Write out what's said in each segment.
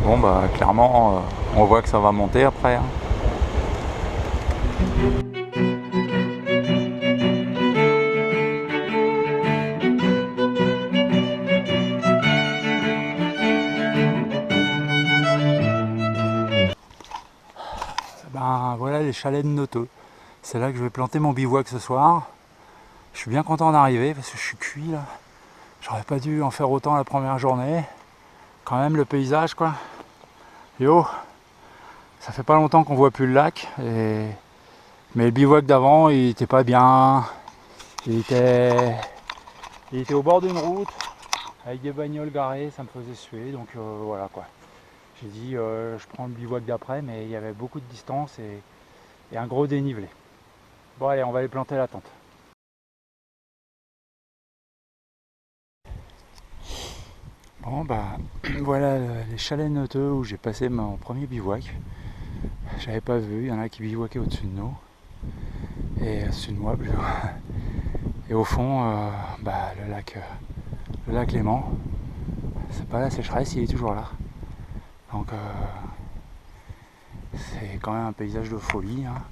Bon bah clairement on voit que ça va monter après. Hein. Ben voilà les chalets de Noto. C'est là que je vais planter mon bivouac ce soir. Je suis bien content d'arriver parce que je suis cuit là. J'aurais pas dû en faire autant la première journée. Quand même le paysage quoi. Yo, ça fait pas longtemps qu'on voit plus le lac. Mais le bivouac d'avant il était pas bien. Il était au bord d'une route avec des bagnoles garées, ça me faisait suer. Donc voilà quoi. J'ai dit je prends le bivouac d'après mais il y avait beaucoup de distance et un gros dénivelé. Bon allez on va aller planter la tente. Bon bah voilà les chalets Noteux où j'ai passé mon premier bivouac. J'avais pas vu, il y en a qui bivouacaient au-dessus de nous. Et au-dessus de moi plutôt. Et au fond, le lac Léman. C'est pas la sécheresse, il est toujours là. Donc c'est quand même un paysage de folie. Hein.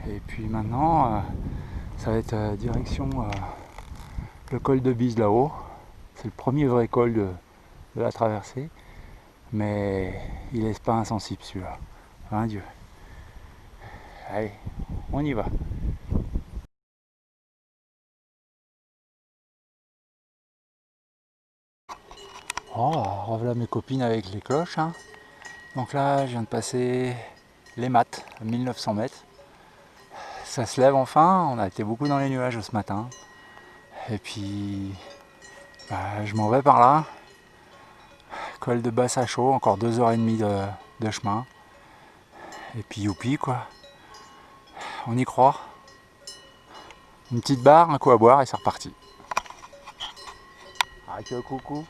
Et puis maintenant, ça va être direction le col de Bise là-haut. C'est le premier vrai col de la traversée. Mais il laisse pas insensible celui-là. Hein, Dieu. Allez, on y va. Oh, revoilà mes copines avec les cloches. Hein. Donc là, je viens de passer les maths à 1900 mètres. Ça se lève enfin, on a été beaucoup dans les nuages ce matin. Et puis, je m'en vais par là. Col de Basse à chaud, encore 2h30 de chemin. Et puis youpi quoi. On y croit. Une petite barre, un coup à boire et c'est reparti. Ah que coucou.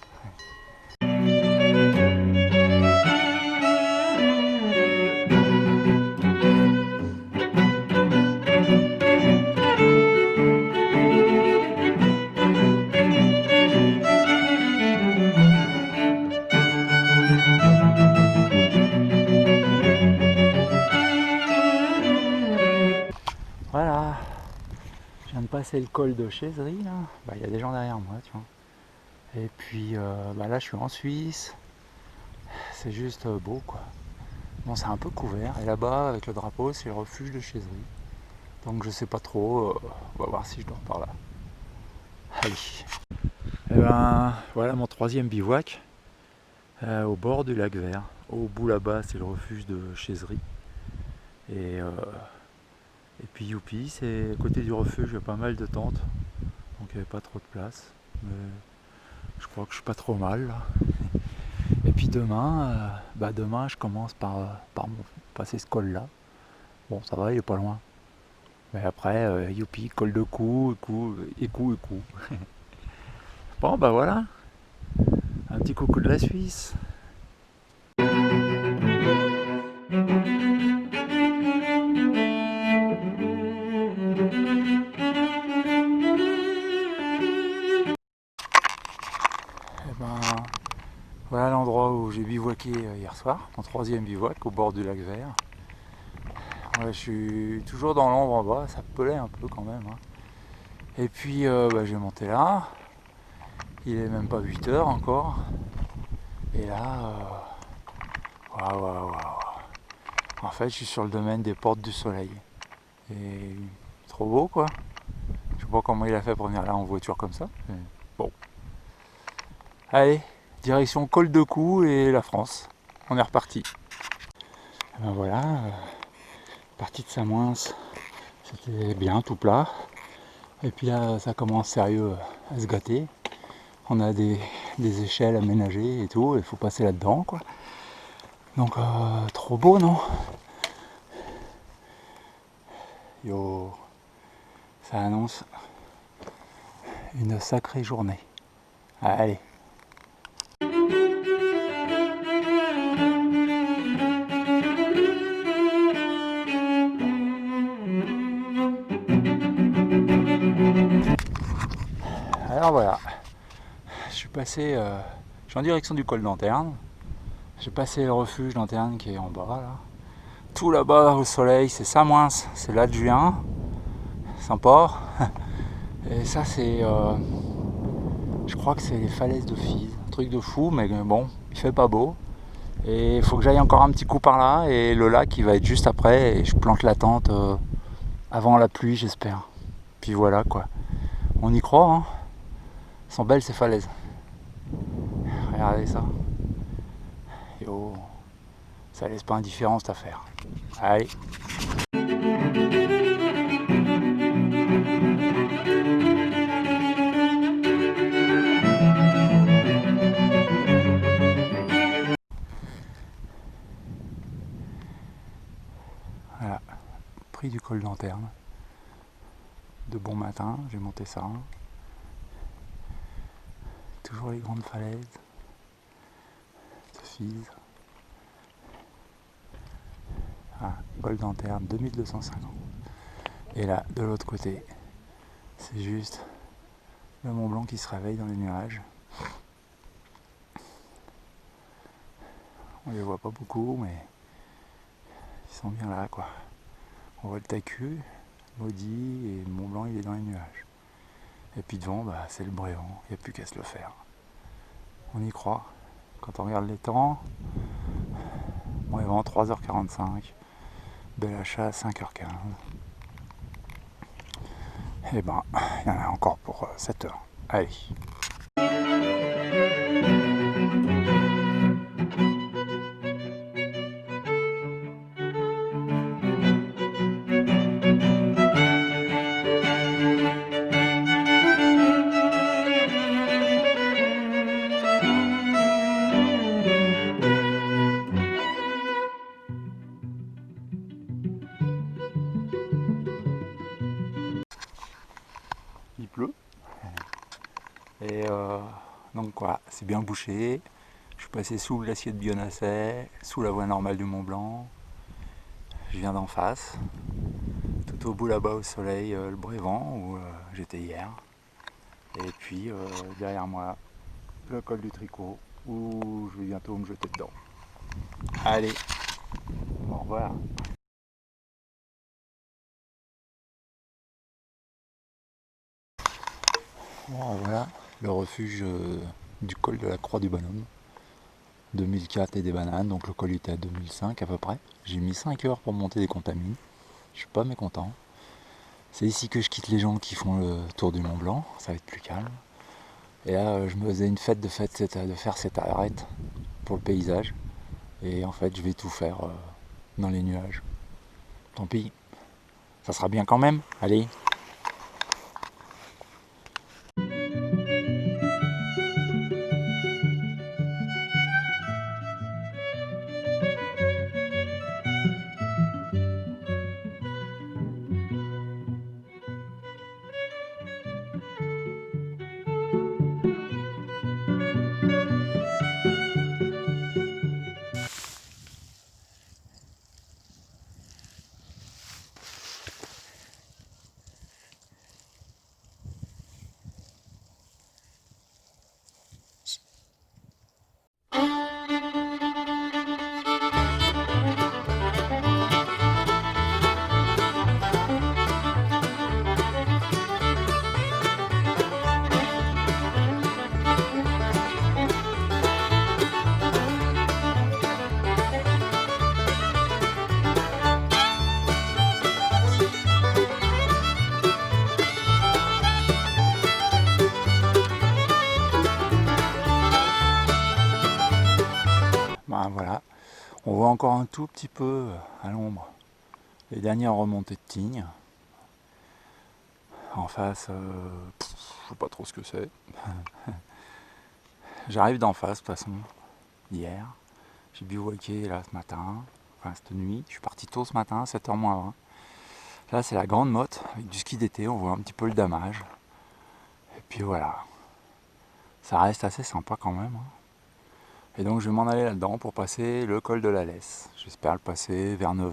Voilà. Je viens de passer le col de Chaiserie là. Il y a des gens derrière moi, tu vois. Et puis là je suis en Suisse. C'est juste beau quoi. Bon c'est un peu couvert. Et là-bas avec le drapeau c'est le refuge de Chaiserie. Donc je sais pas trop. On va voir si je dors par là. Allez. Et ben voilà mon troisième bivouac. Au bord du lac Vert. Au bout là-bas c'est le refuge de Chaiserie. Et puis youpi, c'est à côté du refuge, il y a pas mal de tentes. Donc il n'y avait pas trop de place. Mais je crois que je suis pas trop mal là. Et puis demain, je commence par passer ce col là. Bon ça va, il est pas loin. Mais après, youpi, col de cou. Bon bah voilà. Un petit coucou de la Suisse. Et ben voilà l'endroit où j'ai bivouaqué hier soir, mon troisième bivouac au bord du lac Vert. Ouais, je suis toujours dans l'ombre en bas, ça pelait un peu quand même. Hein. Et puis j'ai monté là, il est même pas 8h encore. Et là, waouh. En fait je suis sur le domaine des Portes du Soleil. Et trop beau quoi. Je sais pas comment il a fait pour venir là en voiture comme ça. Mais bon. Allez, direction Col de Cou et la France. On est reparti. Et ben voilà, partie de Samoins, c'était bien tout plat. Et puis là ça commence sérieux à se gâter. On a des échelles aménagées et tout, il faut passer là-dedans quoi. Donc trop beau non? Yo, ça annonce une sacrée journée. Allez. Alors voilà, je suis passé, je suis en direction du col d'Anterne. J'ai passé le refuge d'Anterne qui est en bas là. Tout là-bas au soleil, c'est Samoins, c'est là de juin. Sympa. Et ça c'est... je crois que c'est les falaises de Fise. Un truc de fou, mais bon, il fait pas beau. Et il faut que j'aille encore un petit coup par là. Et le lac il va être juste après. Et je plante la tente avant la pluie, j'espère. Puis voilà quoi. On y croit, hein. Elles sont belles ces falaises. Regardez ça. Yo, ça laisse pas indifférent cette affaire. Allez. Voilà, prix du col d'Anterne. De bon matin, j'ai monté ça. Toujours les grandes falaises de Fise. Ah, col d'Anterne, 2250. Et là, de l'autre côté, c'est juste le Mont Blanc qui se réveille dans les nuages. On les voit pas beaucoup, mais ils sont bien là, quoi. On voit le Tacu, maudit, et le Mont Blanc il est dans les nuages. Et puis devant, bah, c'est le Brévent, il n'y a plus qu'à se le faire. On y croit. Quand on regarde les temps, Brévent 3h45, Belachat 5h15. Et ben, il y en a encore pour 7h. Allez. Il pleut. Et donc voilà, c'est bien bouché. Je suis passé sous le glacier de Bionasset, sous la voie normale du Mont Blanc. Je viens d'en face. Tout au bout là-bas au soleil, le Brévent où j'étais hier. Et puis derrière moi, le col du Tricot où je vais bientôt me jeter dedans. Allez, bon voilà. Bon, voilà le refuge du col de la Croix du Bonhomme. 2004 et des bananes, donc le col était à 2005 à peu près. J'ai mis 5 heures pour monter des contamines. Je suis pas mécontent. C'est ici que je quitte les gens qui font le tour du Mont Blanc, ça va être plus calme. Et là je me faisais une fête de faire cette arête pour le paysage. Et en fait je vais tout faire dans les nuages. Tant pis, ça sera bien quand même, allez. Ben voilà, on voit encore un tout petit peu à l'ombre les dernières remontées de Tignes. En face, je sais pas trop ce que c'est. J'arrive d'en face de toute façon, hier. J'ai bivouaqué là ce matin, enfin cette nuit. Je suis parti tôt ce matin, 7h moins 20. Là c'est la grande motte avec du ski d'été, on voit un petit peu le damage. Et puis voilà, ça reste assez sympa quand même. Et donc je vais m'en aller là-dedans pour passer le col de la Laisse. J'espère le passer vers 9h.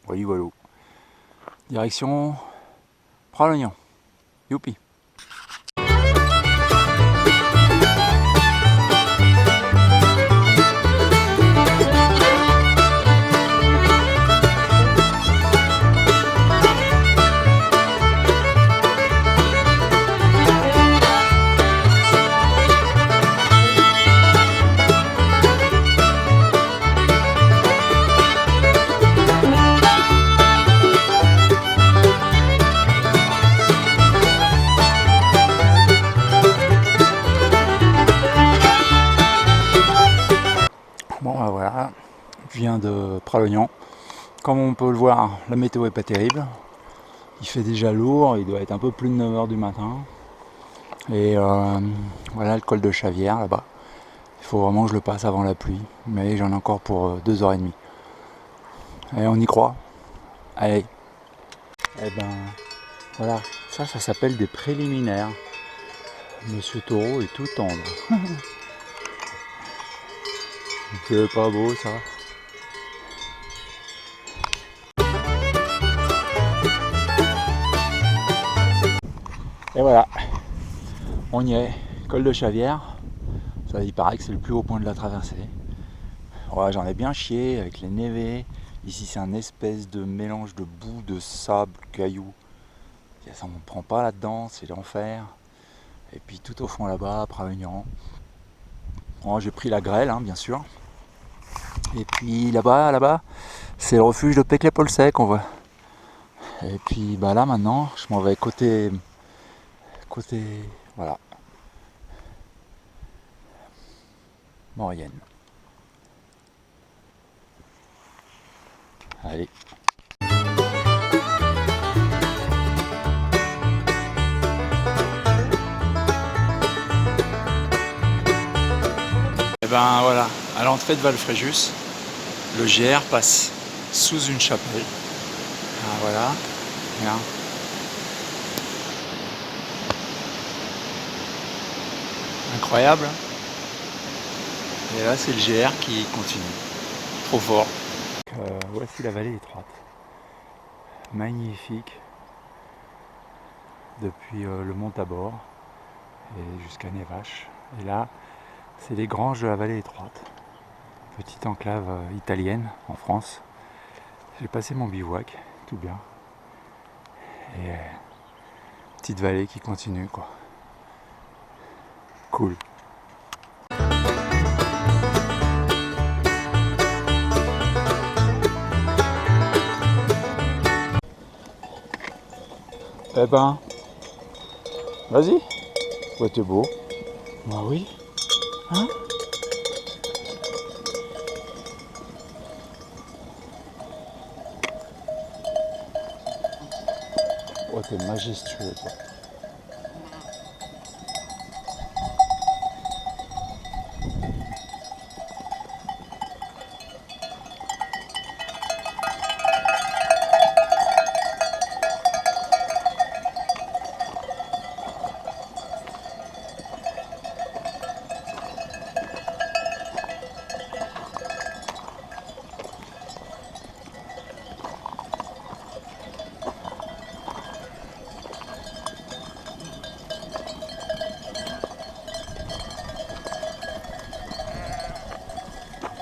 Voilà, voilà. Direction Pralognan. Youpi. Voilà, je viens de Pralognan. Comme on peut le voir, la météo est pas terrible. Il fait déjà lourd, il doit être un peu plus de 9h du matin. Et voilà le col de Chavière là-bas. Il faut vraiment que je le passe avant la pluie, mais j'en ai encore pour 2h30. Et on y croit. Allez. Et ben voilà, ça s'appelle des préliminaires. Monsieur Taureau est tout tendre. C'est pas beau ça. Et voilà, on y est, col de Chavière. Ça, il paraît que c'est le plus haut point de la traversée. Ouais, j'en ai bien chié avec les névés. Ici c'est un espèce de mélange de boue, de sable, cailloux. Ça ne prend pas là-dedans, c'est l'enfer. Et puis tout au fond là-bas, Pralognan. Bon, j'ai pris la grêle, hein, bien sûr. Et puis là-bas, c'est le refuge de Peclet-Polsec qu'on voit. Et puis bah là maintenant, je m'en vais côté, voilà, Maurienne. Allez. Et ben voilà, à l'entrée de Valfréjus, le GR passe sous une chapelle. Ah, voilà, bien. Incroyable. Et là c'est le GR qui continue. Trop fort. Voici la vallée étroite. Magnifique. Depuis le mont Tabor et jusqu'à Nevache. Et là, c'est les granges de la vallée étroite. Petite enclave italienne en France. J'ai passé mon bivouac, tout bien. Et petite vallée qui continue quoi. Cool. Eh ben, vas-y. Ouais, t'es beau. Bah oui. Hein? Oh, t'es majestueux, toi.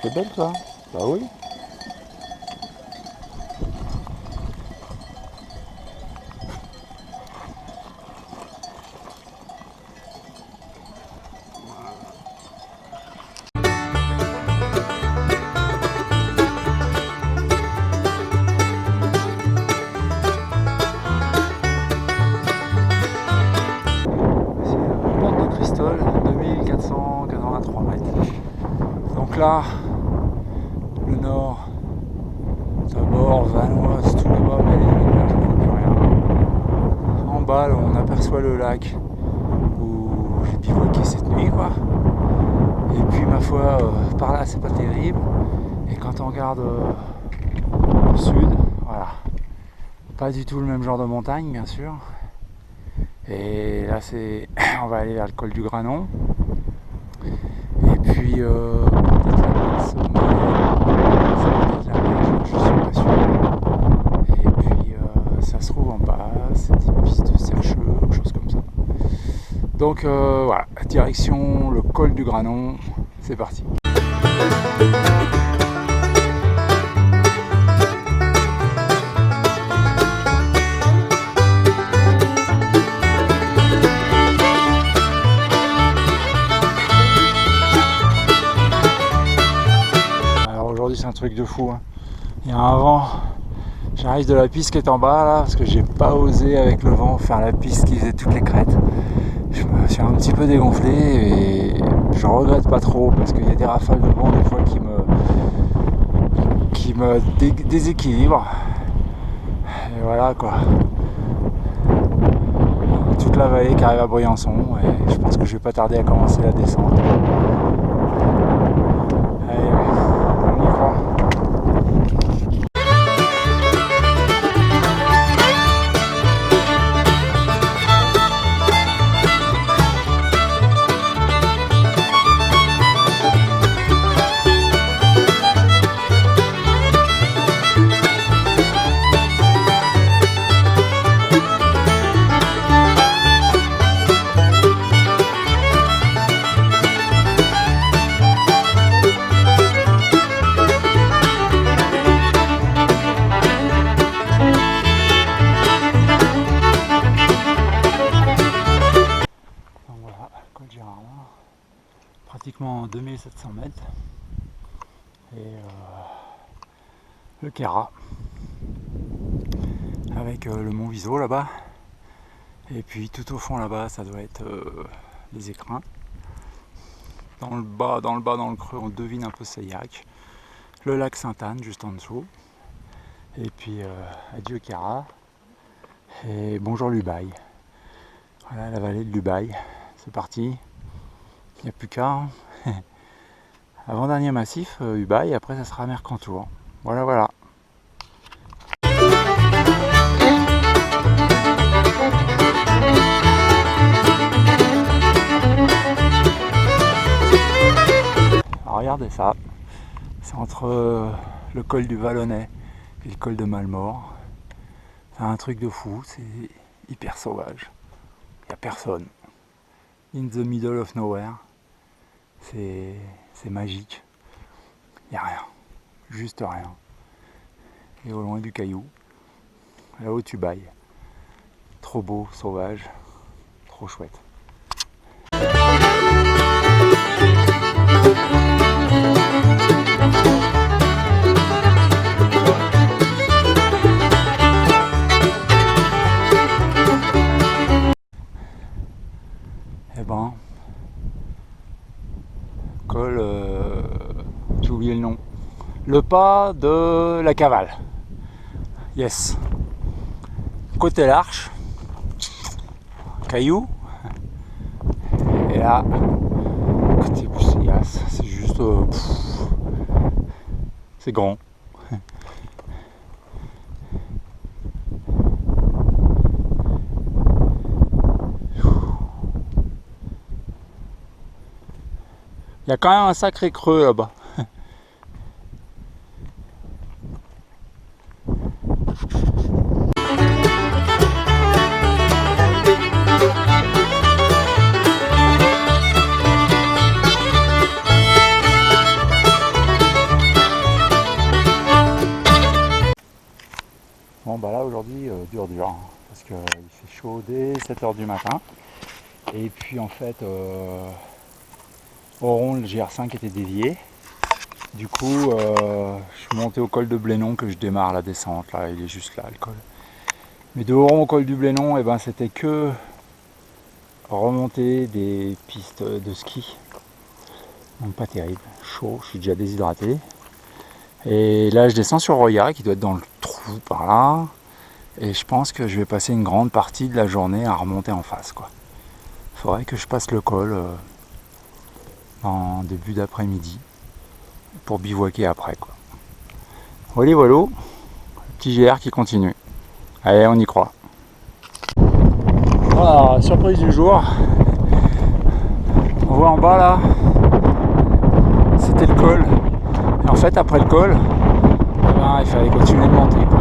T'es belle, toi? Bah oui. Porte de Cristol, 2483 mètres. Donc là, le nord, Tabor, Vanoise, tout là-bas, mais je ne vois plus rien. En bas, là, on aperçoit le lac où j'ai bivouaqué cette nuit, quoi. Et puis, ma foi, par là, c'est pas terrible. Et quand on regarde au sud, voilà, pas du tout le même genre de montagne, bien sûr. Et là, c'est, on va aller vers le col du Granon. Et puis, peut-être la base sommet, ça va être la neige, je suis pas sûr. Et puis, ça se trouve en bas, c'est des pistes de Sercheux, choses comme ça. Donc, voilà, direction le col du Granon, c'est parti. C'est un truc de fou, hein. Il y a un vent, j'arrive de la piste qui est en bas là parce que j'ai pas osé avec le vent faire la piste qui faisait toutes les crêtes. je suis un petit peu dégonflé et je regrette pas trop parce qu'il y a des rafales de vent des fois qui me déséquilibrent. Et voilà quoi. Toute la vallée qui arrive à Briançon et je pense que je vais pas tarder à commencer la descente. Allez, on y croit. Pratiquement 2700 mètres et le Kéra avec le mont Viso là-bas et puis tout au fond là-bas ça doit être les écrins. Dans le bas, dans le creux on devine un peu Seillac, le lac Sainte-Anne juste en dessous et puis adieu Kéra et bonjour Lubaï. Voilà la vallée de Lubaï, c'est parti. Il n'y a plus qu'à. Avant-dernier massif, Ubaï, après ça sera Mercantour. Voilà, voilà. Alors, regardez ça. C'est entre le col du Vallonnet et le col de Malmort. C'est un truc de fou, c'est hyper sauvage. Il n'y a personne. In the middle of nowhere. C'est magique. Il n'y a rien. Juste rien. Et au loin du caillou. Là-haut tu bailles. Trop beau, sauvage. Trop chouette. Eh ben, col, j'ai oublié le nom. Le pas de la Cavale. Yes. Côté l'Arche, caillou. Et là, côté Bousséas, c'est juste, c'est grand. Il y a quand même un sacré creux là-bas. Bon bah là aujourd'hui dur hein, parce qu'il fait chaud dès 7h du matin. Et puis en fait au rond le GR5 était dévié. Du coup je suis monté au col de Blénon que je démarre la descente, là il est juste là le col. Mais de Oron au col du Blénon, et ben, c'était que remonter des pistes de ski. Donc pas terrible, chaud, je suis déjà déshydraté. Et là je descends sur Roya qui doit être dans le trou par là. Et je pense que je vais passer une grande partie de la journée à remonter en face, quoi. Faudrait que je passe le col en début d'après-midi pour bivouaquer après, quoi. Voilà, voilà, petit GR qui continue. Allez, on y croit. Voilà, surprise du jour. On voit en bas là, c'était le col. Et en fait, après le col, ben, il fallait continuer de monter, quoi.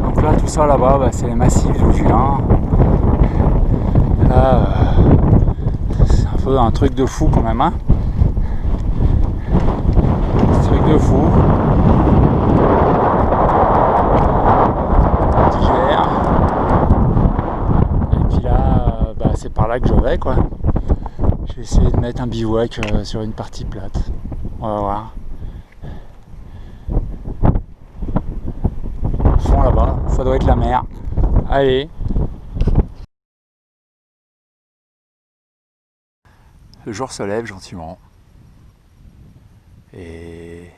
Donc là, tout ça là-bas, ben, c'est les massifs d'où je viens. Là, c'est un peu un truc de fou quand même, hein. Un truc de fou. Petit GR. Et puis là, ben, c'est par là que je vais, quoi. Je vais essayer de mettre un bivouac sur une partie plate. On va voir. Au fond là-bas, ça doit être la mer. Allez. le jour se lève gentiment. Et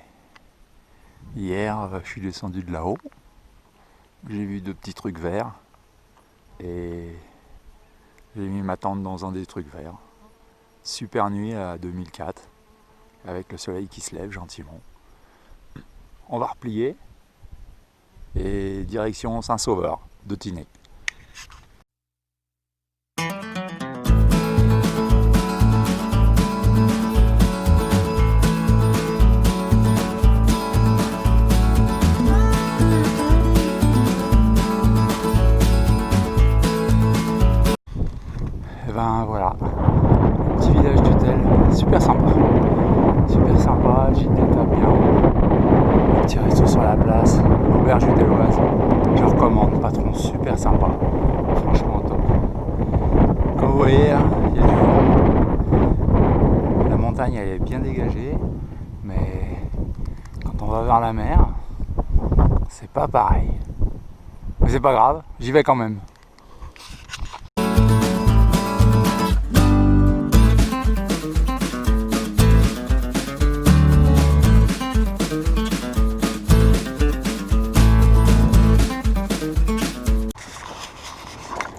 hier, je suis descendu de là-haut. J'ai vu 2 petits trucs verts. Et j'ai mis ma tente dans un des trucs verts. Super nuit à 2004, avec le soleil qui se lève gentiment. On va replier et direction Saint-Sauveur de Tinée. Et ben voilà, petit village d'Utel, super sympa, gîte d'étape bien, un petit resto sur la place, auberge utelloise, je recommande, patron super sympa, franchement top. Comme vous voyez, il y a du vent, la montagne elle est bien dégagée, mais quand on va vers la mer, c'est pas pareil. Mais c'est pas grave, j'y vais quand même.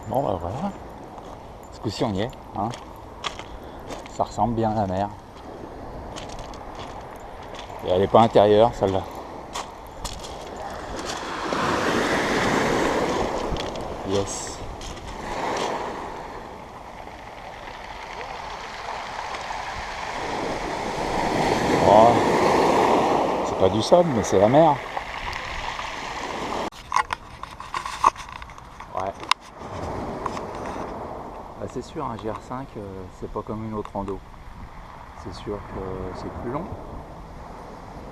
Bon bah voilà, ce coup-ci on y est, hein. Ça ressemble bien à la mer. Et elle n'est pas intérieure celle-là. Yes. Oh, c'est pas du sable mais c'est la mer. Ouais. Bah c'est sûr, un GR5, c'est pas comme une autre rando. C'est sûr que c'est plus long.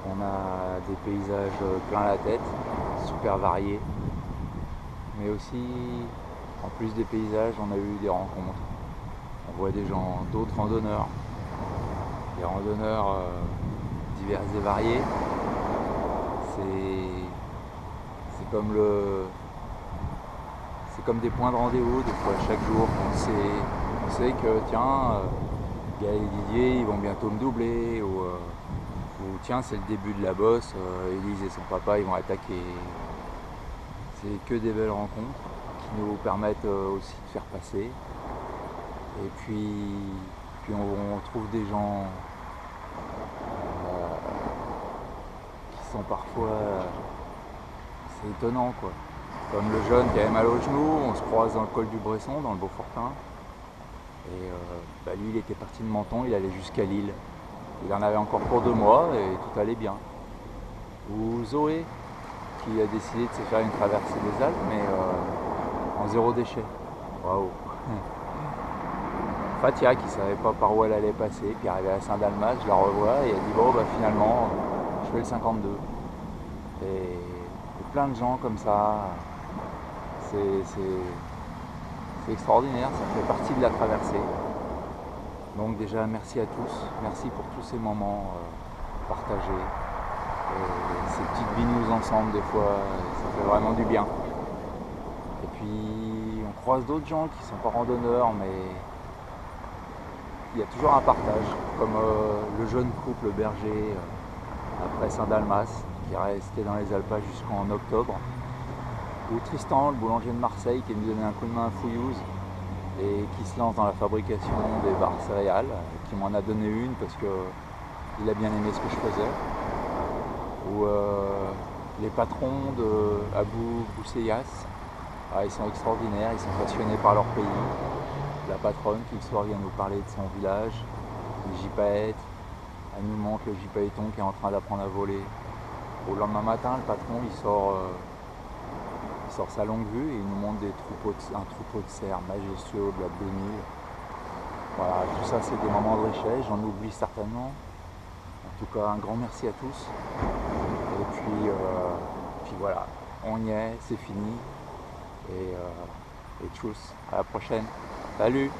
On a des paysages plein la tête, super variés. Mais aussi, en plus des paysages, on a eu des rencontres. On voit des gens, d'autres randonneurs. Des randonneurs divers et variés. C'est comme des points de rendez-vous, des fois chaque jour. On sait que tiens, Gaël et Didier ils vont bientôt me doubler, ou tiens c'est le début de la bosse, Élise et son papa ils vont attaquer. C'est que des belles rencontres qui nous permettent aussi de faire passer. Et puis on trouve des gens qui sont parfois, c'est étonnant quoi. Comme le jeune qui avait mal au genou, on se croise dans le col du Bresson, dans le Beaufortin. Et lui il était parti de Menton, il allait jusqu'à Lille. Il en avait encore pour 2 mois et tout allait bien. Ou Zoé qui a décidé de se faire une traversée des Alpes mais en 0 déchet. Waouh. Fatia qui savait pas par où elle allait passer, qui arrivait à Saint-Dalmas, je la revois et elle dit bon bah finalement je fais le 52. Et plein de gens comme ça, c'est extraordinaire, ça fait partie de la traversée. Donc déjà merci à tous, merci pour tous ces moments partagés. Ces petites binous ensemble des fois, ça fait vraiment du bien. Et puis on croise d'autres gens qui sont pas randonneurs, mais il y a toujours un partage, comme le jeune couple berger après Saint-Dalmas, qui est resté dans les alpages jusqu'en octobre. Ou Tristan, le boulanger de Marseille, qui est venu donner un coup de main à Fouillouse et qui se lance dans la fabrication des barres céréales, qui m'en a donné une parce qu'il a bien aimé ce que je faisais. Ou les patrons de Abou Bousseyas, ils sont extraordinaires, ils sont passionnés par leur pays. La patronne qui le soir vient nous parler de son village, les gypaètes, elle nous montre le gypaéton qui est en train d'apprendre à voler. Au lendemain matin, le patron il sort sa longue vue et il nous montre un troupeau de cerfs majestueux de la Bénil. Voilà, tout ça c'est des moments de richesse, j'en oublie certainement. En tout cas, un grand merci à tous. Et puis voilà, on y est, c'est fini. Et tchuss, à la prochaine. Salut!